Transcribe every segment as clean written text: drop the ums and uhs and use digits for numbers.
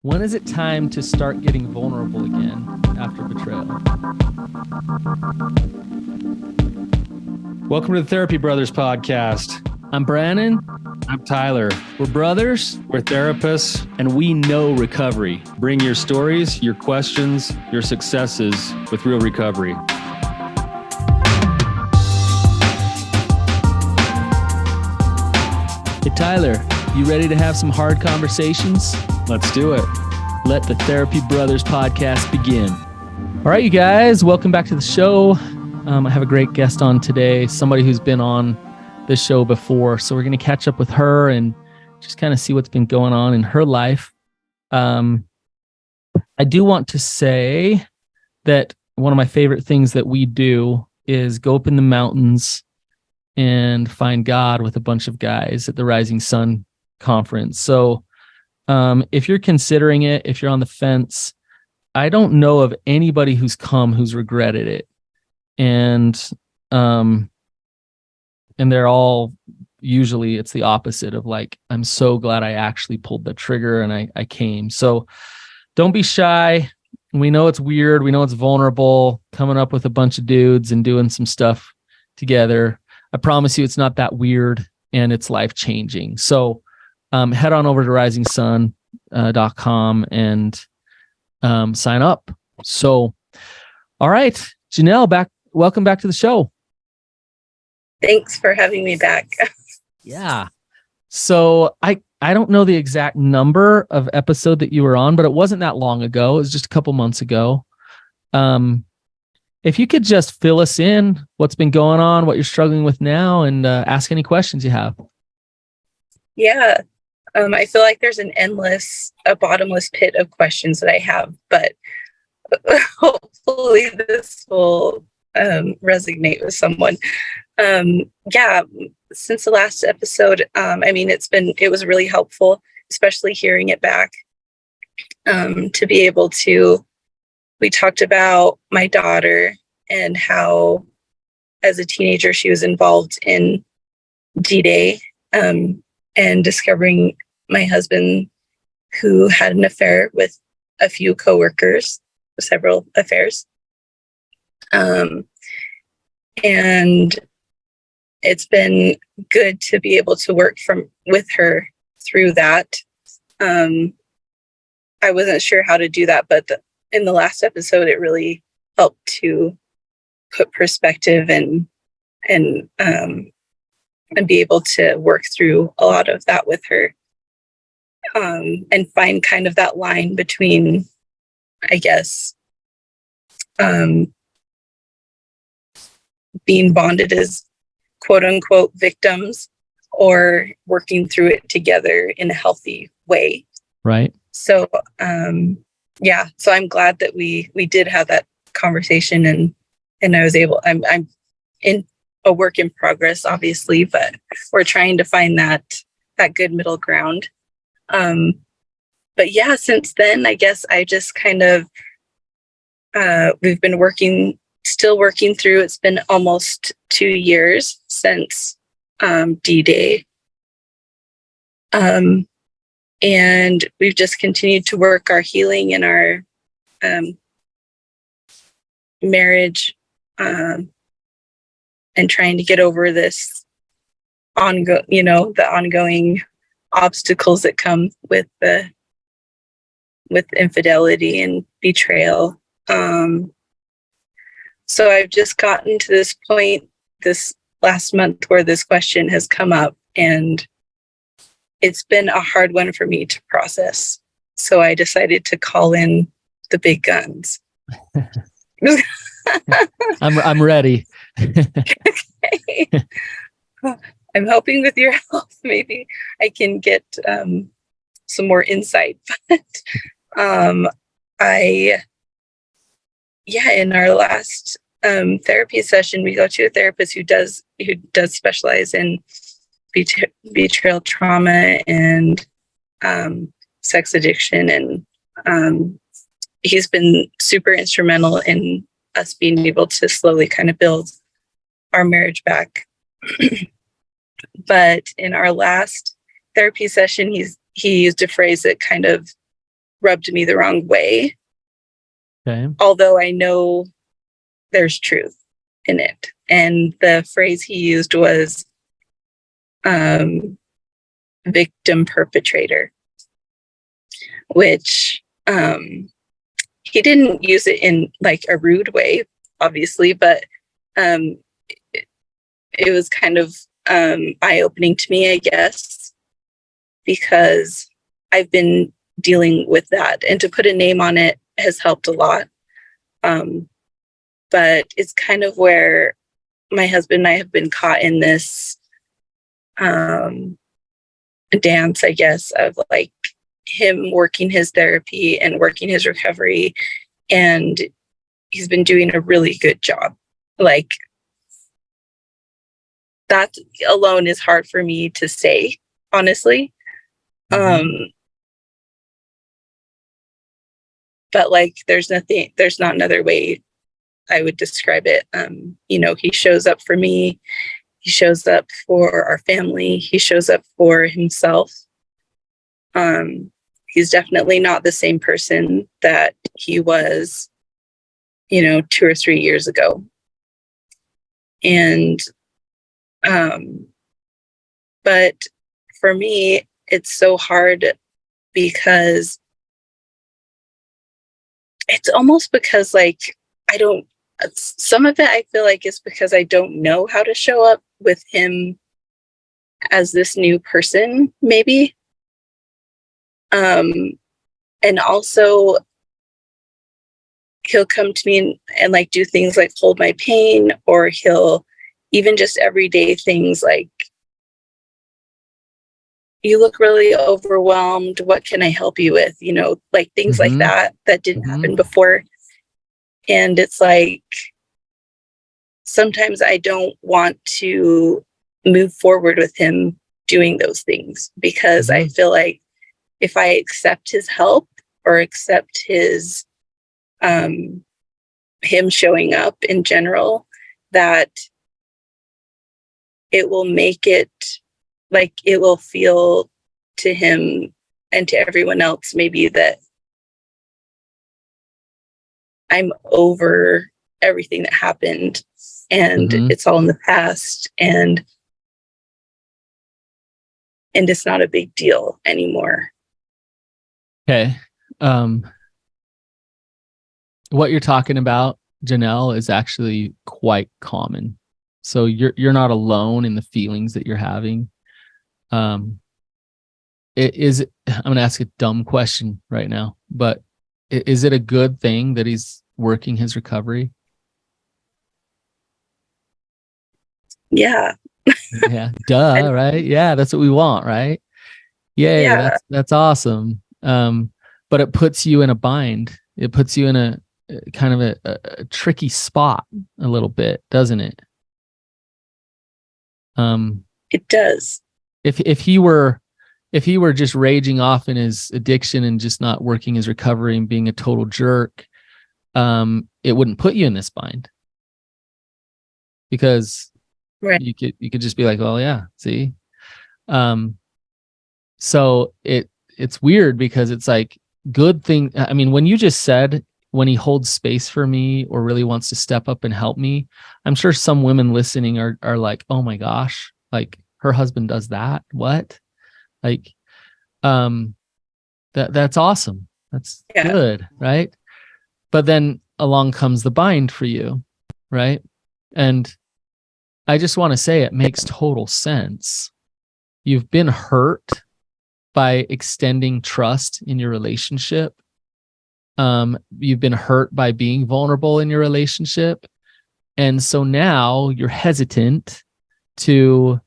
When is it time to start getting vulnerable again after betrayal? Welcome to the Therapy Brothers podcast. I'm Brannon. I'm Tyler. We're brothers, We're therapists. and we know recovery. Bring your stories, your questions, your successes with real recovery. Hey, Tyler, you ready to have some hard conversations? Let's do it. Let the Therapy Brothers podcast begin. All right, you guys, welcome back to the show. I have a great guest on today, somebody who's been on the show before. So we're going to catch up with her and just kind of see what's been going on in her life. I do want to say that one of my favorite things that we do is go up in the mountains and find God with a bunch of guys at the Rising Sun conference. So if you're considering it, if you're on the fence, I don't know of anybody who's come who's regretted it. And they're all, usually it's the opposite of like, I'm so glad I actually pulled the trigger and I came. So don't be shy. We know it's weird. We know it's vulnerable, coming up with a bunch of dudes and doing some stuff together. I promise you it's not that weird and it's life-changing. So head on over to risingsun.com and sign up. So, all right, Janelle, welcome back to the show. Thanks for having me back. Yeah. So I don't know the exact number of episode that you were on, but it wasn't that long ago. It was just a couple months ago. If you could just fill us in, what's been going on, what you're struggling with now, and ask any questions you have. Yeah. I feel like there's a bottomless pit of questions that I have, but hopefully this will resonate with someone. Yeah, since the last episode, it was really helpful, especially hearing it back, to be able to, we talked about my daughter and how as a teenager she was involved in D-Day, and discovering my husband who had an affair with a few coworkers, several affairs. And it's been good to be able to work with her through that. I wasn't sure how to do that, but in the last episode, it really helped to put perspective and be able to work through a lot of that with her, and find kind of that line between, I guess, being bonded as quote unquote victims or working through it together in a healthy way. Right. So, yeah, so I'm glad that we did have that conversation and I was able, I'm in a work in progress, obviously, but we're trying to find that good middle ground. But yeah, since then, I guess I just kind of, we've been still working through, it's been almost 2 years since D-Day. And we've just continued to work our healing and our marriage, and trying to get over this the ongoing obstacles that come with infidelity and betrayal. So I've just gotten to this point this last month where this question has come up, and it's been a hard one for me to process. So I decided to call in the big guns. I'm ready. Okay. I'm hoping with your help, maybe I can get some more insight. But in our last therapy session, we go to a therapist who does specialize in betrayal trauma and sex addiction, and he's been super instrumental in us being able to slowly kind of build our marriage back. But in our last therapy session, he used a phrase that kind of rubbed me the wrong way. Okay. Although I know there's truth in it. And the phrase he used was victim perpetrator, which he didn't use it in like a rude way, obviously, but it was kind of eye-opening to me, I guess, because I've been dealing with that, and to put a name on it has helped a lot. But it's kind of where my husband and I have been caught in this dance, I guess, of like him working his therapy and working his recovery, and he's been doing a really good job. Like, that alone is hard for me to say, honestly. But like, there's not another way I would describe it. He shows up for me. He shows up for our family. He shows up for himself. He's definitely not the same person that he was, 2 or 3 years ago. And, but for me, it's so hard because it's almost because like, some of it I feel like is because I don't know how to show up with him as this new person, maybe. And also he'll come to me and like do things like hold my pain, or he'll even just everyday things like, you look really overwhelmed. What can I help you with? Like things like that didn't happen before. And it's like, sometimes I don't want to move forward with him doing those things, because I feel like if I accept his help or accept his, him showing up in general, that it will make it like, it will feel to him and to everyone else maybe that I'm over everything that happened and it's all in the past, and it's not a big deal anymore. Okay. What you're talking about, Janelle, is actually quite common. So you're not alone in the feelings that you're having. I'm going to ask a dumb question right now, but is it a good thing that he's working his recovery? Yeah. Yeah. Duh. Right. Yeah. That's what we want. Right. Yay. Yeah. That's awesome. But it puts you in a bind. It puts you in a kind of a tricky spot a little bit, doesn't it? It does. If he were just raging off in his addiction and just not working his recovery and being a total jerk, it wouldn't put you in this bind, because you could just be like, well, yeah, see. So it's weird, because it's like, good thing. I mean, when you just said, when he holds space for me or really wants to step up and help me, I'm sure some women listening are like, oh my gosh, like her husband does that. What? Like, that's awesome. That's good. Right. But then along comes the bind for you. Right. And I just want to say, it makes total sense. You've been hurt by extending trust in your relationship. You've been hurt by being vulnerable in your relationship. And so now you're hesitant to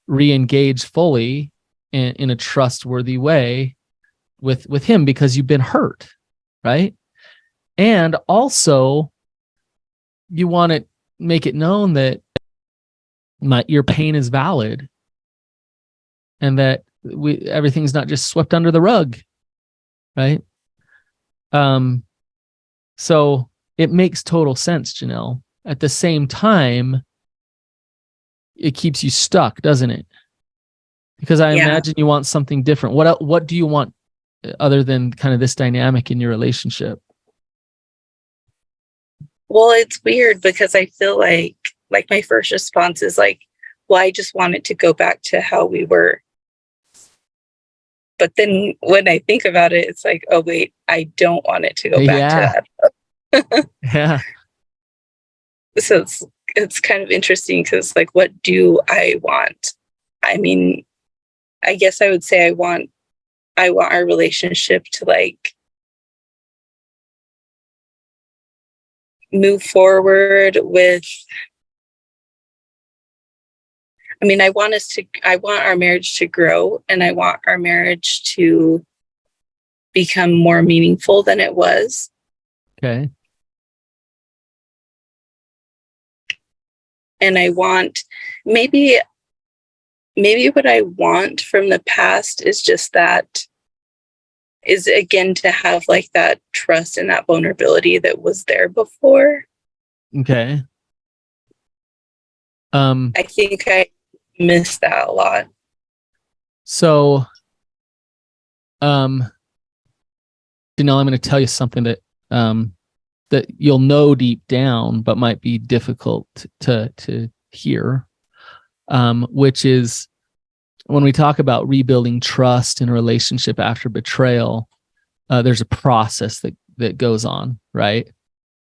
re-engage fully in a trustworthy way with him, because you've been hurt, right? And also, you want to make it known that your pain is valid, and that everything's not just swept under the rug, right? So it makes total sense, Janelle. At the same time, it keeps you stuck, doesn't it? Because I imagine you want something different. What do you want other than kind of this dynamic in your relationship? Well, it's weird because I feel like my first response is like, well, I just want it to go back to how we were. But then when I think about it, it's like, oh wait, I don't want it to go back to that. Yeah. So it's kind of interesting because like, what do I want? I mean, I guess I would say I want our relationship to like move forward with, I mean, I want our marriage to grow, and I want our marriage to become more meaningful than it was. Okay. And I want, maybe what I want from the past is just that, is again to have like that trust and that vulnerability that was there before. Okay. I think I miss that a lot. So, Janelle, I'm going to tell you something that that you'll know deep down, but might be difficult to hear, which is when we talk about rebuilding trust in a relationship after betrayal, there's a process that goes on, right?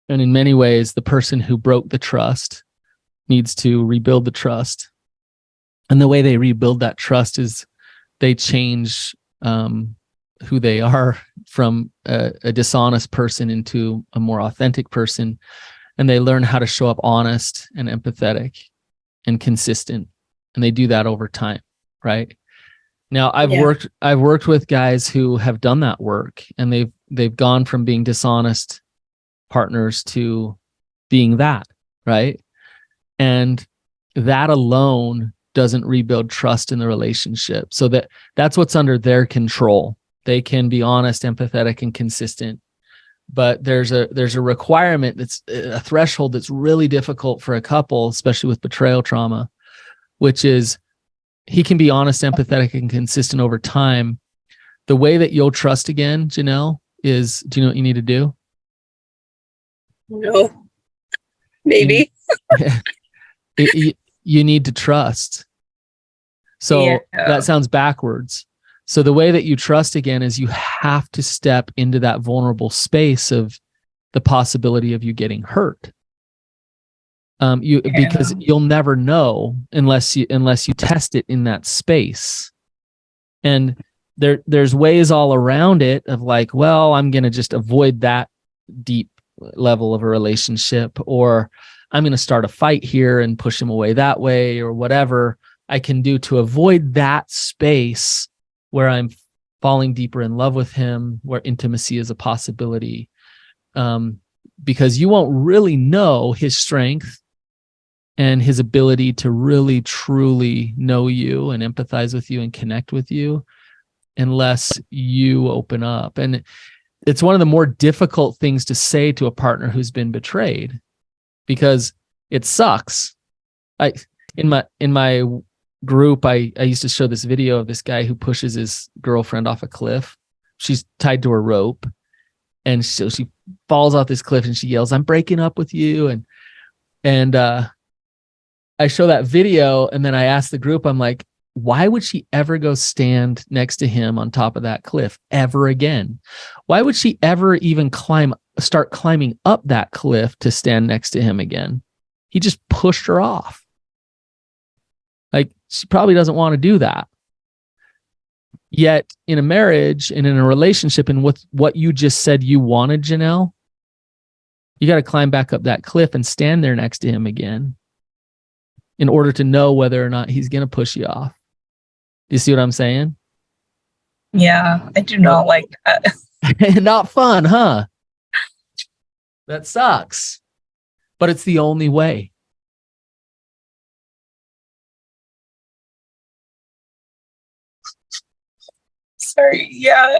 And in many ways, the person who broke the trust needs to rebuild the trust. And the way they rebuild that trust is they change who they are from a dishonest person into a more authentic person. And they learn how to show up honest and empathetic and consistent. And they do that over time, right? Now, I've worked with guys who have done that work, and they've gone from being dishonest partners to being that, right? And that alone doesn't rebuild trust in the relationship. So that's what's under their control. They can be honest, empathetic, and consistent. But there's a requirement, that's a threshold that's really difficult for a couple, especially with betrayal trauma, which is he can be honest, empathetic, and consistent over time. The way that you'll trust again, Janelle, is, do you know what you need to do? No, maybe. You need to trust. So that sounds backwards. So the way that you trust again is you have to step into that vulnerable space of the possibility of you getting hurt. Because you'll never know unless you test it in that space. And there's ways all around it of like, well, I'm going to just avoid that deep level of a relationship, or I'm going to start a fight here and push him away that way, or whatever I can do to avoid that space where I'm falling deeper in love with him, where intimacy is a possibility. Because you won't really know his strength and his ability to really, truly know you and empathize with you and connect with you unless you open up. And it's one of the more difficult things to say to a partner who's been betrayed, because it sucks. In my group, I used to show this video of this guy who pushes his girlfriend off a cliff. She's tied to a rope, and so she falls off this cliff and she yells, "I'm breaking up with you." And I show that video, and then I ask the group, I'm like, why would she ever go stand next to him on top of that cliff ever again? Why would she ever even start climbing up that cliff to stand next to him again? He just pushed her off. Like, she probably doesn't want to do that. Yet in a marriage and in a relationship, and with what you just said you wanted, Janelle, you got to climb back up that cliff and stand there next to him again in order to know whether or not he's going to push you off. Do you see what I'm saying? Yeah, I do not like that. Not fun, huh? That sucks. But it's the only way. Sorry. Yeah.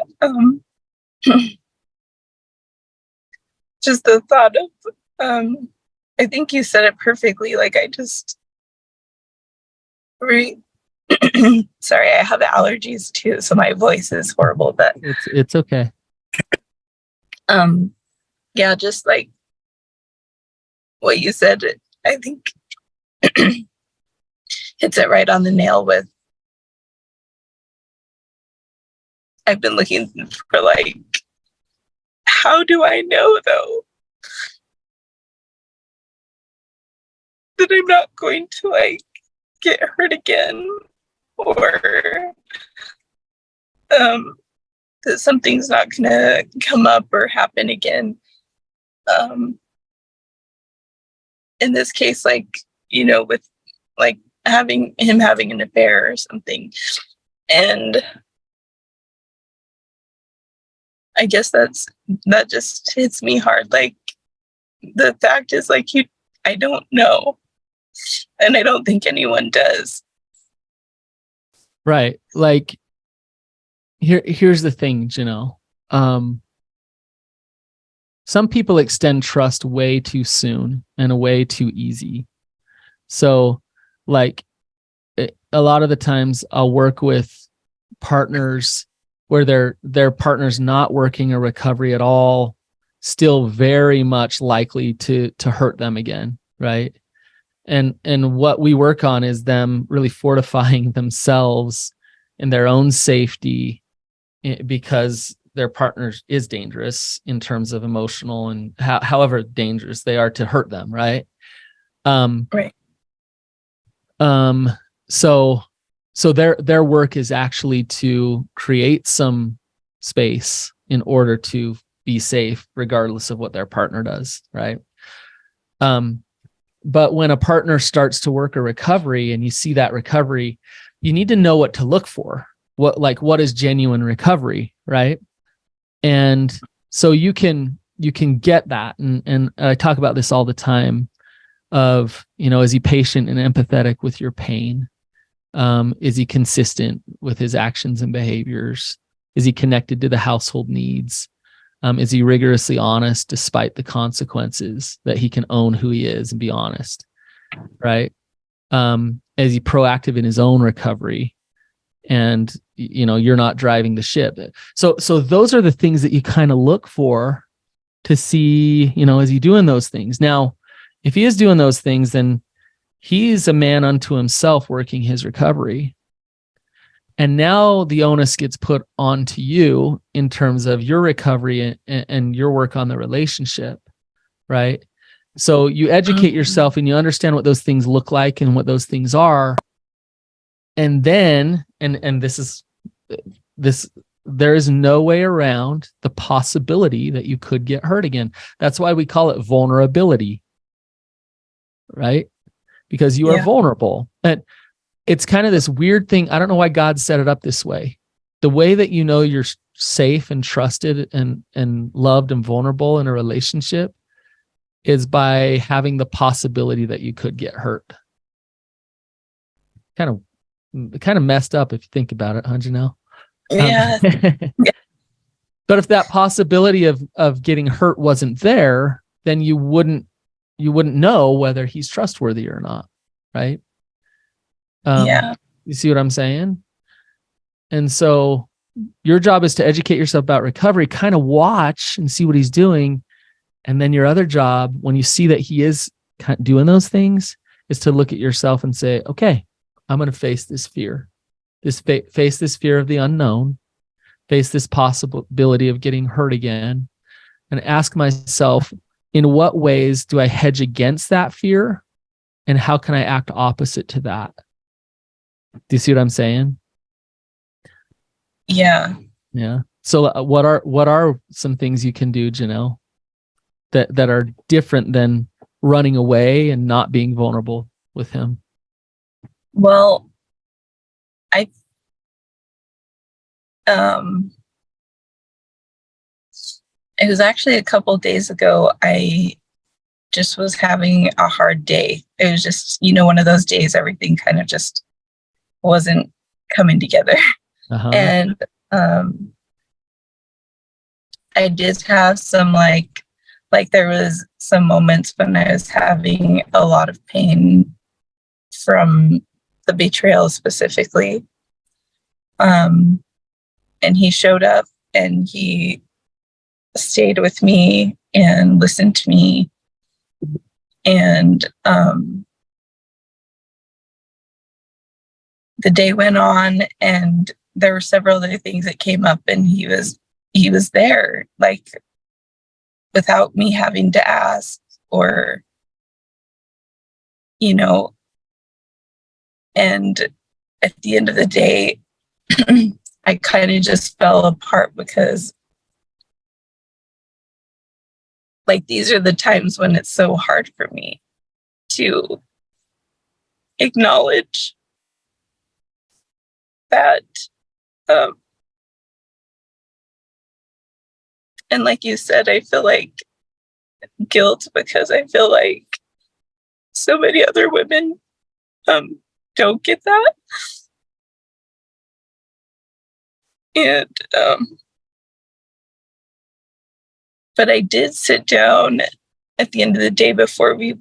Just the thought of, I think you said it perfectly. Like, I just, Sorry, I have allergies too, so my voice is horrible. But It's okay. yeah, just like what you said, I think hits it right on the nail with. I've been looking for like, how do I know though that I'm not going to like get hurt again, or that something's not gonna come up or happen again. In this case, like, with like having an affair or something. And I guess that just hits me hard. Like, the fact is, like, I don't know. And I don't think anyone does. Right. Like, here's the thing, Janelle. Some people extend trust way too soon and way too easy. So, like, a lot of the times I'll work with partners where their partner's not working a recovery at all, still very much likely to hurt them again, right? And what we work on is them really fortifying themselves in their own safety, because their partner is dangerous in terms of emotional and however dangerous they are to hurt them, right? Right. So their work is actually to create some space in order to be safe, regardless of what their partner does, right? But when a partner starts to work a recovery and you see that recovery, you need to know what to look for. What is genuine recovery, right? And so you can get that. And I talk about this all the time of, is he patient and empathetic with your pain? Is he consistent with his actions and behaviors? Is he connected to the household needs? Is he rigorously honest despite the consequences, that he can own who he is and be honest, right? Is he proactive in his own recovery? And, you're not driving the ship. So those are the things that you kind of look for to see, is he doing those things? Now, if he is doing those things, then he's a man unto himself working his recovery. And now the onus gets put onto you in terms of your recovery and your work on the relationship, right? So you educate yourself and you understand what those things look like and what those things are. And then, and this, there is no way around the possibility that you could get hurt again. That's why we call it vulnerability, right? Because you are vulnerable. And it's kind of this weird thing. I don't know why God set it up this way. The way that you're safe and trusted and loved and vulnerable in a relationship is by having the possibility that you could get hurt. Kind of messed up if you think about it, huh, Janelle? Yeah. But if that possibility of getting hurt wasn't there, then you wouldn't know whether he's trustworthy or not, right? You see what I'm saying? And so your job is to educate yourself about recovery, kind of watch and see what he's doing. And then your other job, when you see that he is doing those things, is to look at yourself and say, okay, I'm going to face this fear, face this fear of the unknown, face this possibility of getting hurt again, and ask myself, in what ways do I hedge against that fear? And how can I act opposite to that? Do you see what I'm saying? Yeah. Yeah. So what are some things you can do, Janelle, that are different than running away and not being vulnerable with him? Well, it was actually a couple of days ago, I just was having a hard day. It was just, one of those days, everything kind of just wasn't coming together. Uh-huh. And I did have some like there was some moments when I was having a lot of pain from the betrayal specifically. And he showed up and he stayed with me and listened to me. And the day went on, and there were several other things that came up, and he was there, like, without me having to ask, or, you know, and at the end of the day, I kind of just fell apart because, like, these are the times when it's so hard for me to acknowledge that. And like you said, I feel like guilt because I feel like so many other women don't get that. And but I did sit down at the end of the day before we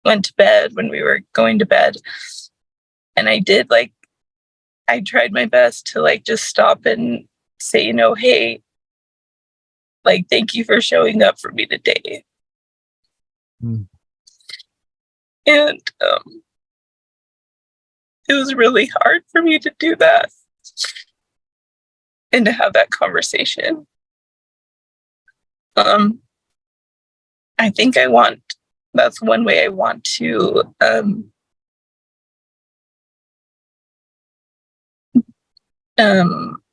went to bed, when we were going to bed, and I tried my best to, like, just stop and say, hey, like, thank you for showing up for me today. Mm. And it was really hard for me to do that and to have that conversation. I think that's one way I want to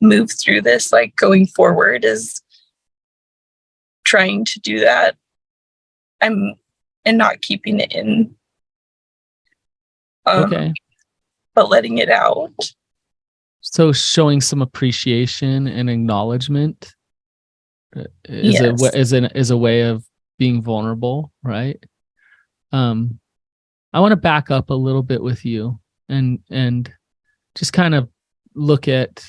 move through this, like, going forward, is trying to do that. And not keeping it in. Okay. But letting it out. So showing some appreciation and acknowledgement is a way of being vulnerable, right? I want to back up a little bit with you and just kind of look at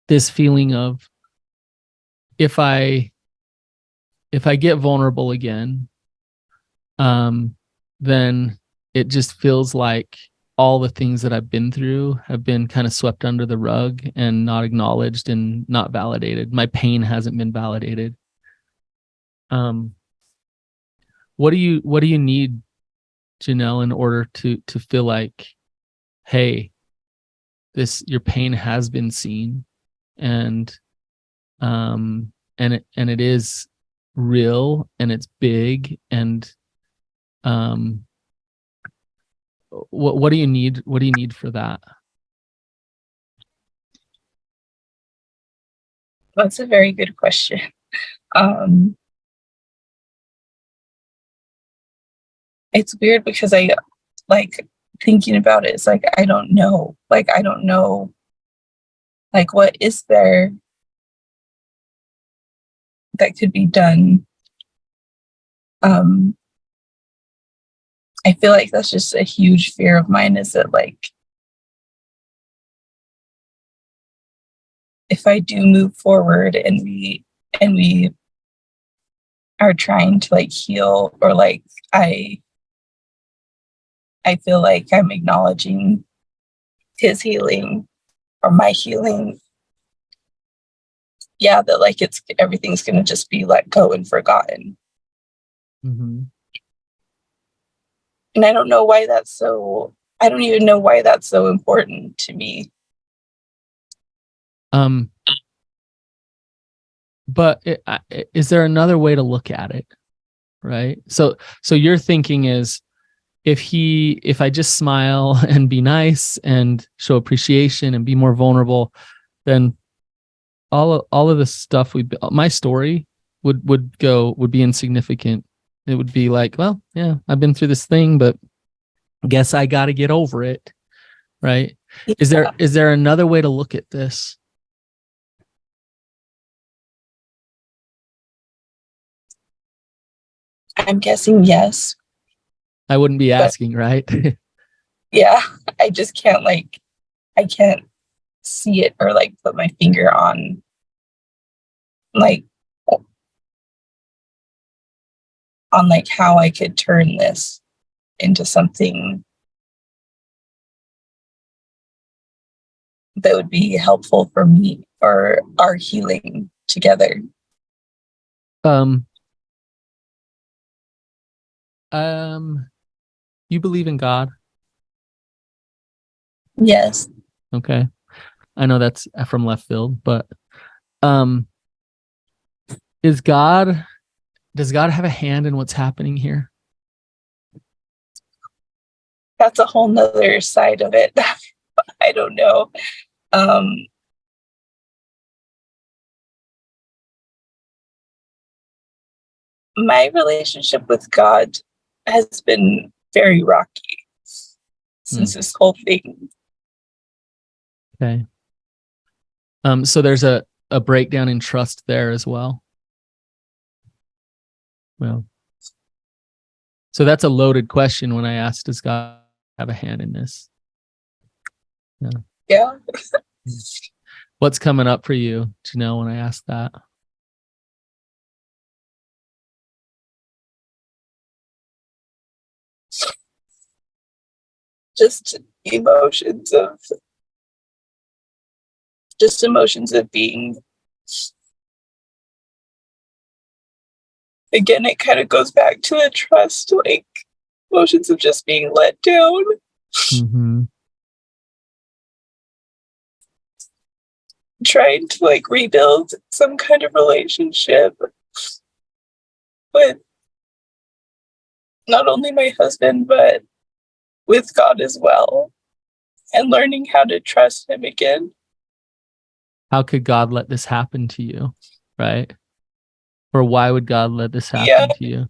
this feeling of, if I get vulnerable again, then it just feels like all the things that I've been through have been kind of swept under the rug and not acknowledged and not validated. My pain hasn't been validated. What do you need, Janelle, in order to feel like, hey, your pain has been seen, and it is real, and it's big, and what do you need? What do you need for that? That's a very good question. It's weird because I, like, thinking about it, it's like I don't know. Like, what is there that could be done? I feel like that's just a huge fear of mine, is that, like, if I do move forward and we are trying to, like, heal, or, like, I feel like I'm acknowledging his healing or my healing. Yeah, that, like, everything's gonna just be let go and forgotten. Mm-hmm. And I don't know why that's so. I don't even know why that's so important to me. But is there another way to look at it? Right. So your thinking is, if I just smile and be nice and show appreciation and be more vulnerable, then all of the stuff my story would be insignificant. It would be like, well, yeah, I've been through this thing, but guess I got to get over it. Right. Yeah. Is there another way to look at this? I'm guessing yes. I wouldn't be asking, right? Yeah, I just can't, like, I can't see it or, like, put my finger on, like, how I could turn this into something that would be helpful for me or our healing together. You believe in God? Yes. Okay. I know that's from left field, but does God have a hand in what's happening here? That's a whole nother side of it. I don't know. My relationship with God has been very rocky since this whole thing. Okay. So there's a breakdown in trust there as well. Well, so that's a loaded question when I asked, does God have a hand in this? Yeah. What's coming up for you, Janelle, when I ask that? Just emotions of being, again, it kind of goes back to the trust, like emotions of just being let down. Mm-hmm. Trying to like rebuild some kind of relationship with not only my husband, but with God as well, and learning how to trust him again. How could God let this happen to you, right? Or why would God let this happen to you?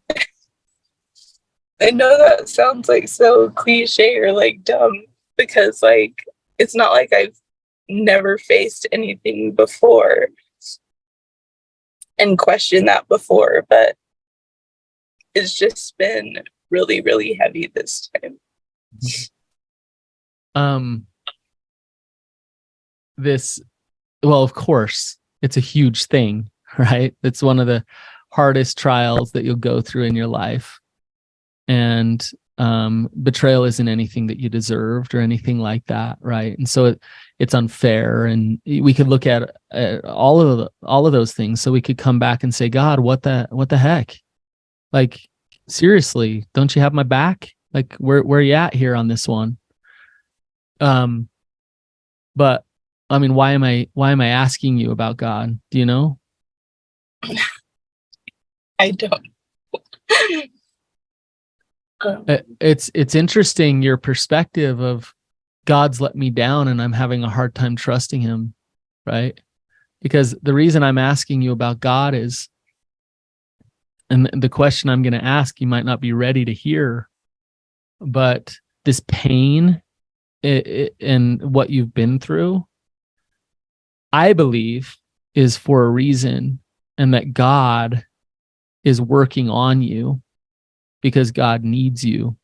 I know that sounds like so cliche or like dumb, because like it's not like I've never faced anything before and questioned that before, but it's just been really, really heavy this time. Well, of course, it's a huge thing, right? It's one of the hardest trials that you'll go through in your life. And betrayal isn't anything that you deserved or anything like that, right? And so it's unfair, and we could look at all of those things. So we could come back and say, God, what the heck? Like, seriously, don't you have my back? Like, where are you at here on this one? But I mean, why am I asking you about God? Do you know? I don't. It's interesting, your perspective of God's let me down and I'm having a hard time trusting him, right? Because the reason I'm asking you about God is, and the question I'm going to ask, you might not be ready to hear, but this pain and what you've been through, I believe, is for a reason, and that God is working on you because God needs you.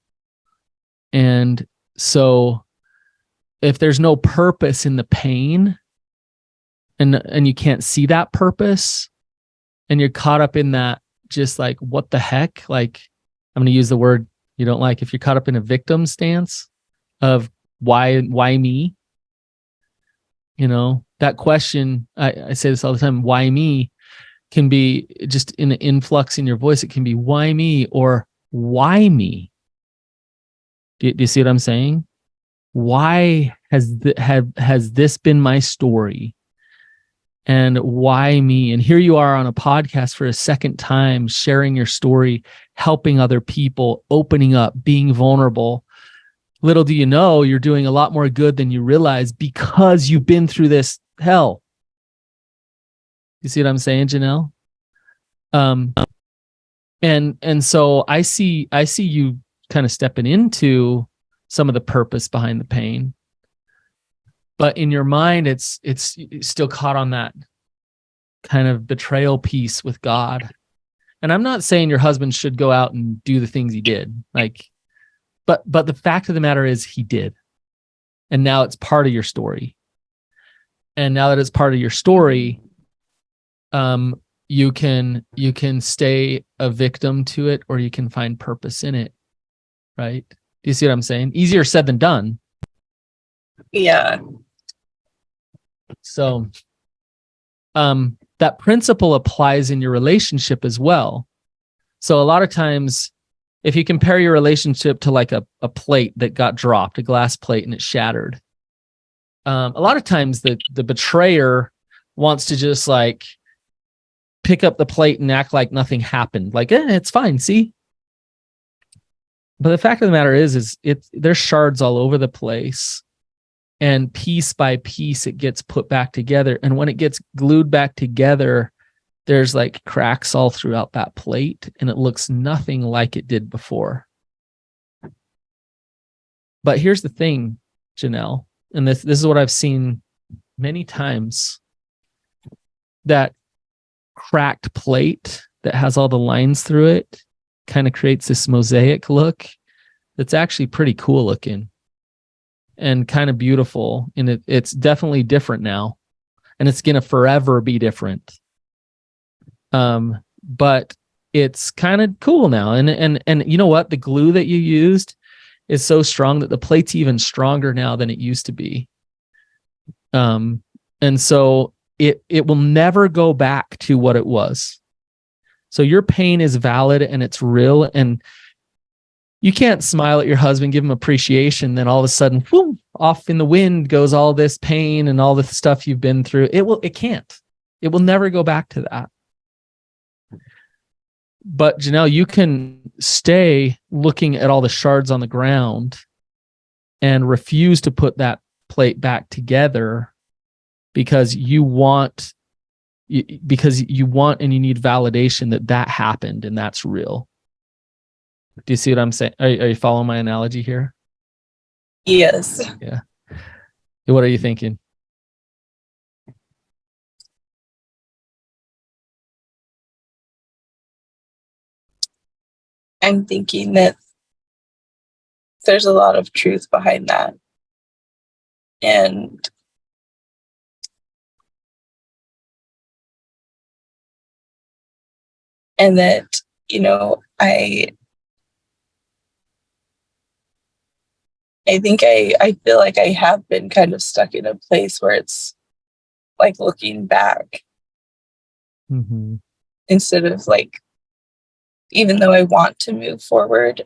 And so if there's no purpose in the pain, and you can't see that purpose, and you're caught up in that, just like, what the heck? Like, I'm going to use the word you don't like. If you're caught up in a victim stance of why me? You know, that question, I say this all the time, why me, can be just in an influx in your voice. It can be why me or why me? Do you see what I'm saying? Why has this been my story? And why me? And here you are on a podcast for a second time, sharing your story, helping other people, opening up, being vulnerable. Little do you know, you're doing a lot more good than you realize because you've been through this hell. You see what I'm saying, Janelle? And so I see you kind of stepping into some of the purpose behind the pain. But in your mind, it's still caught on that kind of betrayal piece with God. And I'm not saying your husband should go out and do the things he did, like, but the fact of the matter is he did. And now it's part of your story. And now that it's part of your story, you can stay a victim to it, or you can find purpose in it. Right? Do you see what I'm saying? Easier said than done. Yeah. So that principle applies in your relationship as well. So a lot of times, if you compare your relationship to like a plate that got dropped, a glass plate, and it shattered, a lot of times the betrayer wants to just like pick up the plate and act like nothing happened. Like, it's fine, see? But the fact of the matter is there's shards all over the place. And piece by piece, it gets put back together. And when it gets glued back together, there's like cracks all throughout that plate, and it looks nothing like it did before. But here's the thing, Janelle, and this is what I've seen many times. That cracked plate that has all the lines through it kind of creates this mosaic look that's actually pretty cool looking and kind of beautiful. And it's definitely different now, and it's going to forever be different. But it's kind of cool now. And you know what? The glue that you used is so strong that the plate's even stronger now than it used to be. And so it will never go back to what it was. So your pain is valid and it's real, and you can't smile at your husband, give him appreciation, then all of a sudden, whoom, off in the wind goes all this pain and all the stuff you've been through. It can't. It will never go back to that. But Janelle, you can stay looking at all the shards on the ground and refuse to put that plate back together because you want and you need validation that happened and that's real. Do you see what I'm saying? Are you following my analogy here? Yes. Yeah. What are you thinking? I'm thinking that there's a lot of truth behind that. And that, I think I feel like I have been kind of stuck in a place where it's like looking back instead of like, even though I want to move forward,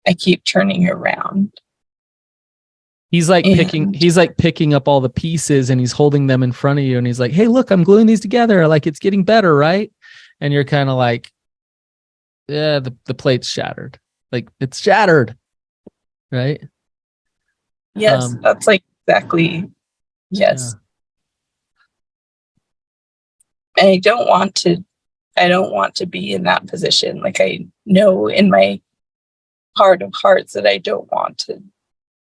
I keep turning around. He's like picking up all the pieces and he's holding them in front of you and he's like, hey, look, I'm gluing these together. Like, it's getting better, right? And you're kind of like, yeah, the plate's shattered. Like, it's shattered. Right? Yes, that's like exactly. Yes. Yeah. And I don't want to be in that position. Like, I know in my heart of hearts that I don't want to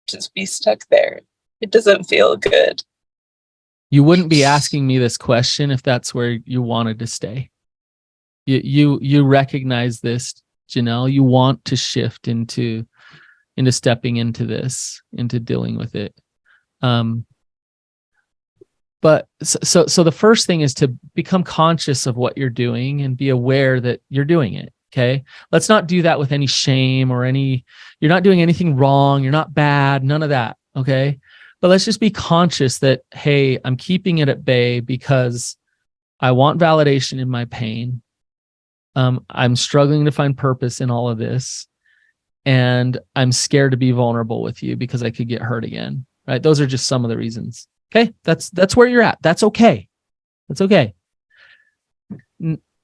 just be stuck there. It doesn't feel good. You wouldn't be asking me this question if that's where you wanted to stay. You recognize this, Janelle. You want to shift into stepping into this, into dealing with it. But so the first thing is to become conscious of what you're doing and be aware that you're doing it. Okay. Let's not do that with any shame or you're not doing anything wrong. You're not bad. None of that. Okay. But let's just be conscious that, hey, I'm keeping it at bay because I want validation in my pain. I'm struggling to find purpose in all of this. And I'm scared to be vulnerable with you because I could get hurt again. Right. Those are just some of the reasons. Okay. That's where you're at. That's okay. That's okay.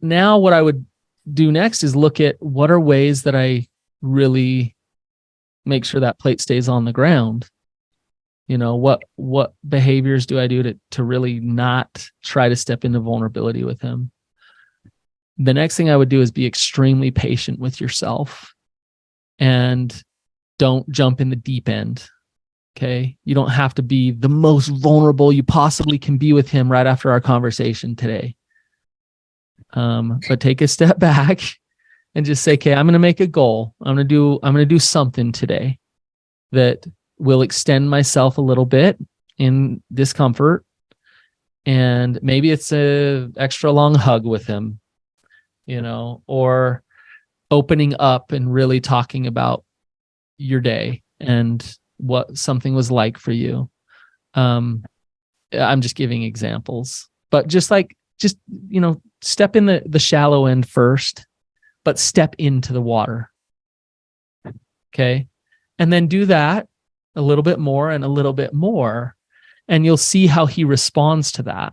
Now what I would do next is look at what are ways that I really make sure that plate stays on the ground. What behaviors do I do to really not try to step into vulnerability with him? The next thing I would do is be extremely patient with yourself and don't jump in the deep end. Okay. You don't have to be the most vulnerable you possibly can be with him right after our conversation today. But take a step back and just say, okay, I'm going to make a goal. I'm going to do something today that will extend myself a little bit in discomfort. And maybe it's a extra long hug with him, or opening up and really talking about your day and what something was like for you. I'm just giving examples, but just step in the shallow end first, but step into the water. Okay. And then do that a little bit more and a little bit more. And you'll see how he responds to that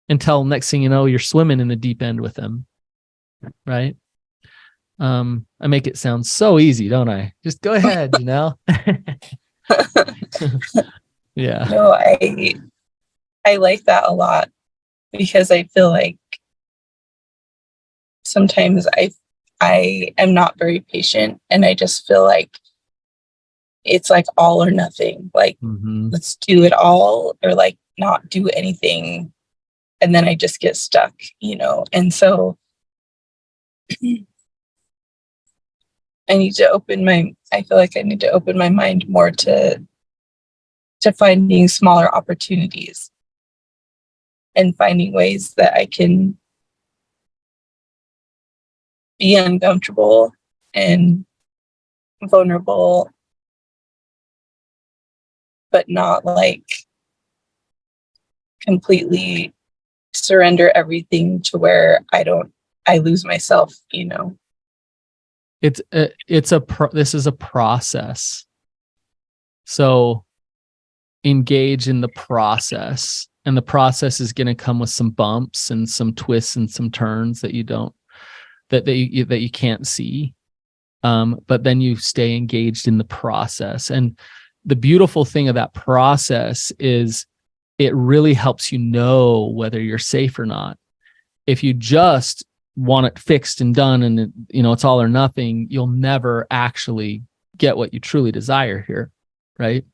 until next thing you know, you're swimming in the deep end with him. Right. I make it sound so easy, don't I? Just go ahead, Janelle. Yeah. No, I like that a lot, because I feel like sometimes I am not very patient, and I just feel like it's like all or nothing. Like, let's do it all or like not do anything. And then I just get stuck, And so I feel like I need to open my mind more to finding smaller opportunities and finding ways that I can be uncomfortable and vulnerable, but not like completely surrender everything to where I lose myself, This is a process. So engage in the process, and the process is going to come with some bumps and some twists and some turns that you can't see. But then you stay engaged in the process. And the beautiful thing of that process is it really helps you know whether you're safe or not. If you just want it fixed and done and it's all or nothing, you'll never actually get what you truly desire here, right?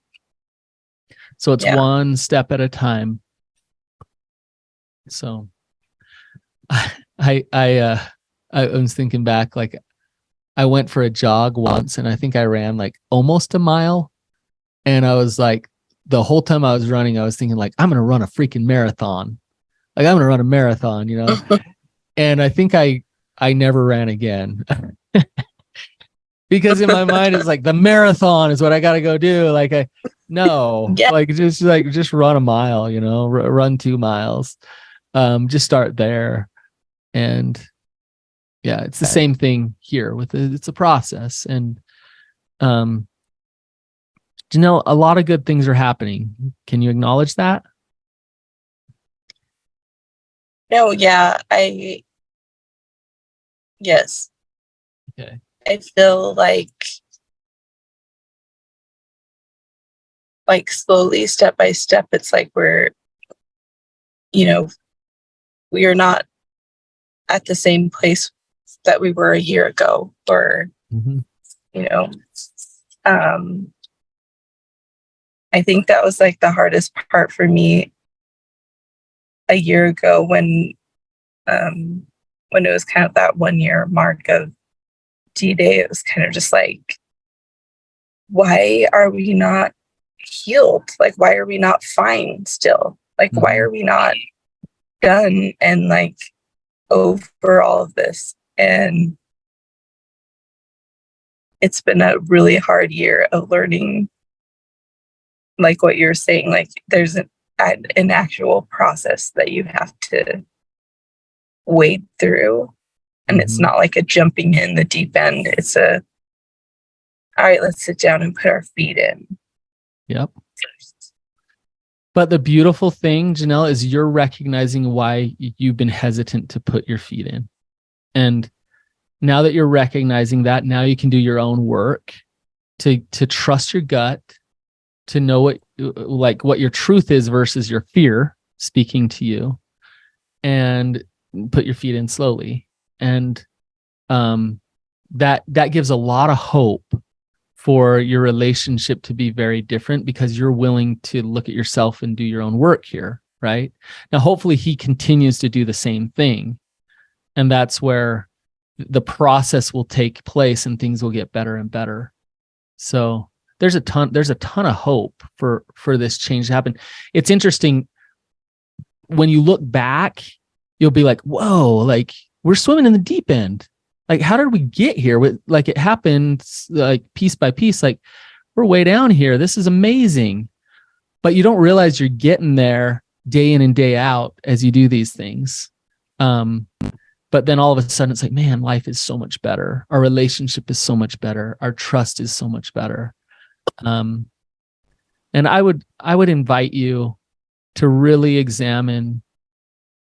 So it's one step at a time. So I was thinking back, like I went for a jog once and I think I ran like almost a mile, and I was like, the whole time I was running, I was thinking like, I'm going to run a freaking marathon. Like I'm going to run a marathon, And I think I never ran again because in my mind it's like the marathon is what I got to go do. Like just run a mile, run 2 miles. Just start there. And yeah, it's the same thing here it's a process. And, a lot of good things are happening. Can you acknowledge that? No, yeah, yes. Okay. I feel like slowly, step by step, it's like we are not at the same place that we were a year ago, or, I think that was like the hardest part for me a year ago when it was kind of that 1 year mark of D-Day. It was kind of just like, why are we not healed? Like, why are we not fine still? Like, why are we not done and like over all of this? And it's been a really hard year of learning, like what you're saying, like there's an actual process that you have to wade through. And it's not like a jumping in the deep end. It's all right, let's sit down and put our feet in. Yep. But the beautiful thing, Janelle, is you're recognizing why you've been hesitant to put your feet in. And now that you're recognizing that, now you can do your own work to trust your gut, to know what your truth is versus your fear speaking to you, and put your feet in slowly. And that gives a lot of hope for your relationship to be very different, because you're willing to look at yourself and do your own work here, right? Now, hopefully he continues to do the same thing. And that's where the process will take place and things will get better and better. So there's a ton of hope for this change to happen. It's interesting when you look back, you'll be like, whoa, like we're swimming in the deep end. Like, how did we get here? Like, it happened like piece by piece. Like, we're way down here. This is amazing. But you don't realize you're getting there day in and day out as you do these things. But then all of a sudden it's like, man, life is so much better. Our relationship is so much better. Our trust is so much better. And I would invite you to really examine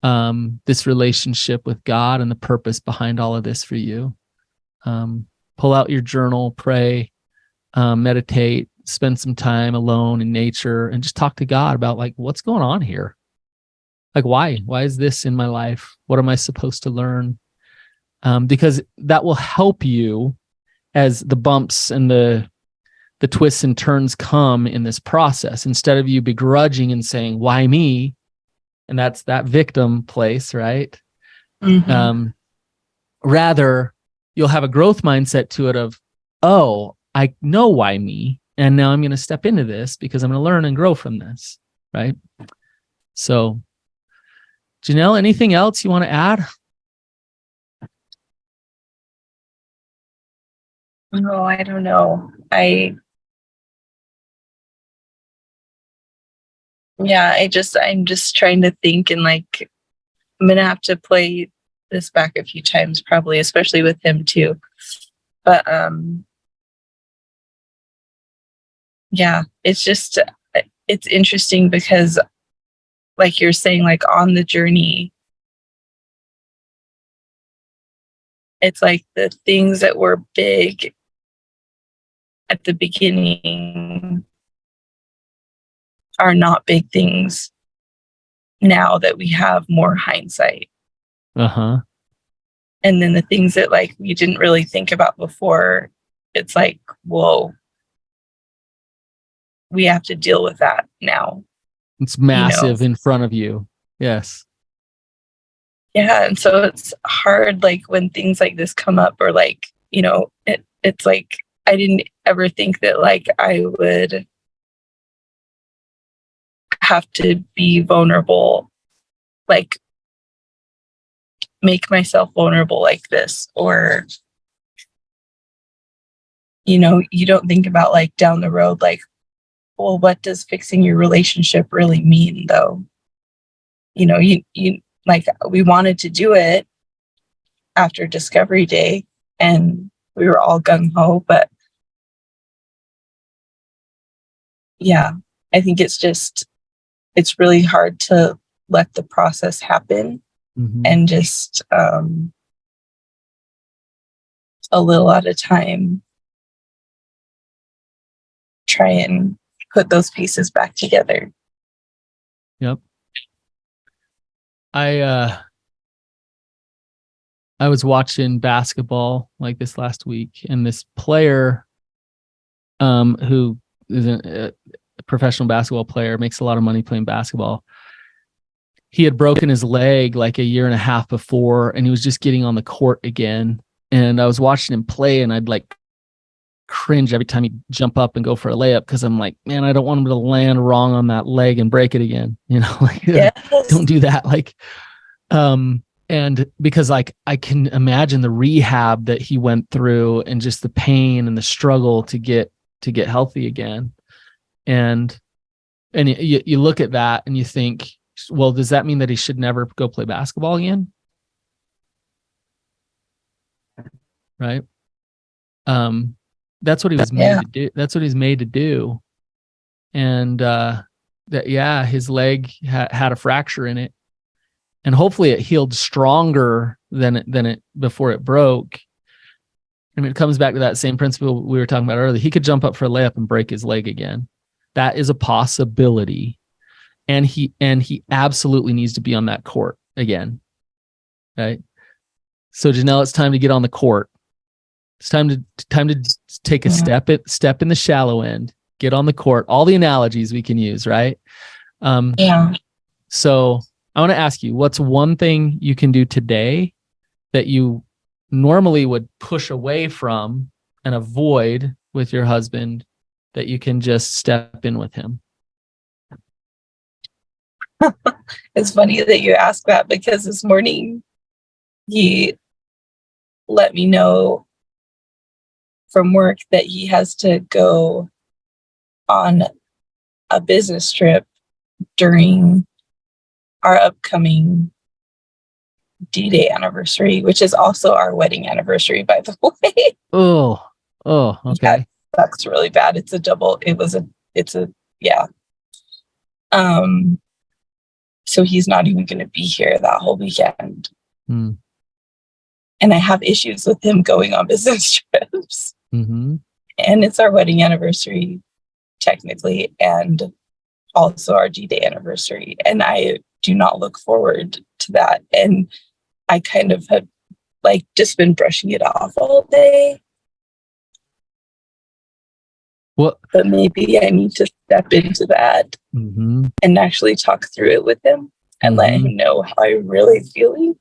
this relationship with God and the purpose behind all of this for you. Pull out your journal, pray, meditate, spend some time alone in nature, and just talk to God about like, what's going on here? Like, why is this in my life? What am I supposed to learn? Because that will help you as the bumps and the twists and turns come in this process. Instead of you begrudging and saying, why me? And that's that victim place, right? Mm-hmm. Rather, you'll have a growth mindset to it of, oh, I know why me. And now I'm going to step into this because I'm going to learn and grow from this, right? So, Janelle, anything else you want to add? No, I don't know. I'm just trying to think, and like, I'm going to have to play this back a few times, probably, especially with him too. But, yeah, it's interesting because, like you're saying, like on the journey, it's like the things that were big at the beginning are not big things now that we have more hindsight. Uh-huh. And then the things that like we didn't really think about before, it's like, whoa, we have to deal with that now. It's massive in front of you. Yes. Yeah. And so it's hard, like when things like this come up, or like, it's like, I didn't ever think that like I would have to be vulnerable, like make myself vulnerable like this, or you don't think about like down the road, like, well, what does fixing your relationship really mean though? You like, we wanted to do it after Discovery Day and we were all gung-ho, but yeah, I think it's really hard to let the process happen. Mm-hmm. And just a little at a time try and put those pieces back together. Yep. I was watching basketball like this last week, and this player who is a professional basketball player, makes a lot of money playing basketball. He had broken his leg like a year and a half before, and he was just getting on the court again. And I was watching him play, and I'd like cringe every time he'd jump up and go for a layup, because I'm like, man, I don't want him to land wrong on that leg and break it again. Like, yes. Don't do that. Like, and because like I can imagine the rehab that he went through and just the pain and the struggle to get healthy again. And you look at that and you think, well, does that mean that he should never go play basketball again? Right. That's what he was made to do. That's what he's made to do. And his leg had a fracture in it, and hopefully it healed stronger than it before it broke. I mean, it comes back to that same principle we were talking about earlier. He could jump up for a layup and break his leg again. That is a possibility. And he absolutely needs to be on that court again. Right. So Janelle, it's time to get on the court. It's time to take a step in the shallow end, get on the court, all the analogies we can use. Right. So I want to ask you, what's one thing you can do today that you normally would push away from and avoid with your husband, that you can just step in with him? It's funny that you ask that, because this morning he let me know from work that he has to go on a business trip during our upcoming D-Day anniversary, which is also our wedding anniversary, by the way. Oh, okay. Yeah, that's really bad. Yeah. So he's not even going to be here that whole weekend. Mm. And I have issues with him going on business trips. Mm-hmm. And it's our wedding anniversary, technically, and also our D-Day anniversary. And I do not look forward to that. And I kind of have like just been brushing it off all day. Well, but maybe I need to step into that mm-hmm. and actually talk through it with him and let him know how I'm really feeling.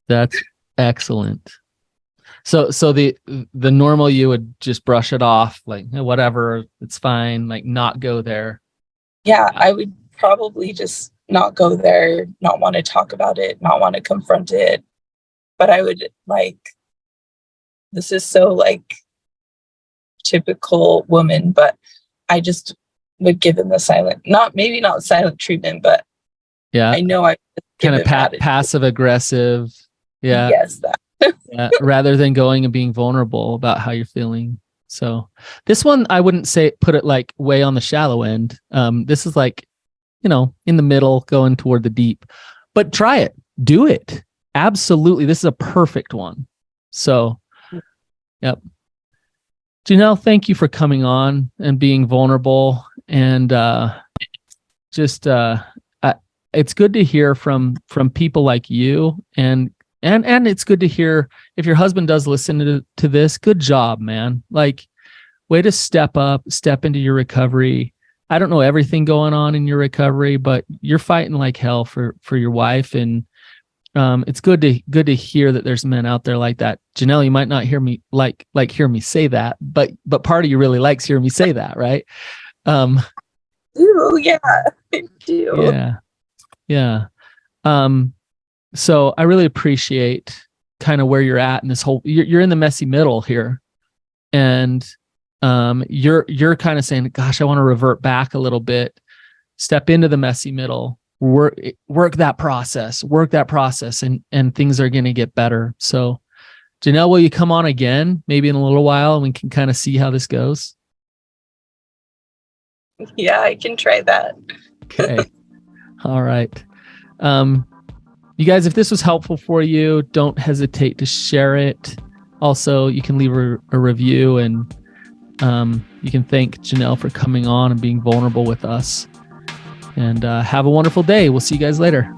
That's excellent. So the normal you would just brush it off, like whatever, it's fine, like not go there. Yeah, I would probably just not go there, not want to talk about it, not want to confront it. But I would this is so like typical woman, but I just would give him the silent, not silent treatment, but yeah, I know I kind of passive aggressive. Yeah. Yes, that. Yeah, rather than going and being vulnerable about how you're feeling. So this one, I wouldn't say put it like way on the shallow end. This is like, in the middle, going toward the deep. But try it, do it. Absolutely, this is a perfect one. So, yep. Janelle, thank you for coming on and being vulnerable, and it's good to hear from people like you, and it's good to hear if your husband does listen to this. Good job, man. Like, way to step into your recovery. I don't know everything going on in your recovery, but you're fighting like hell for your wife, and it's good to hear that there's men out there like that. Janelle, you might not hear me hear me say that, but part of you really likes hearing me say that, right? Yeah, I do. Yeah. So I really appreciate kind of where you're at in this whole. You're in the messy middle here, and you're kind of saying, "Gosh, I want to revert back a little bit, step into the messy middle." Work that process, and things are going to get better. So, Janelle, will you come on again, maybe in a little while, and we can kind of see how this goes? Yeah, I can try that. Okay. All right. You guys, if this was helpful for you, don't hesitate to share it. Also, you can leave a review, and you can thank Janelle for coming on and being vulnerable with us. And have a wonderful day. We'll see you guys later.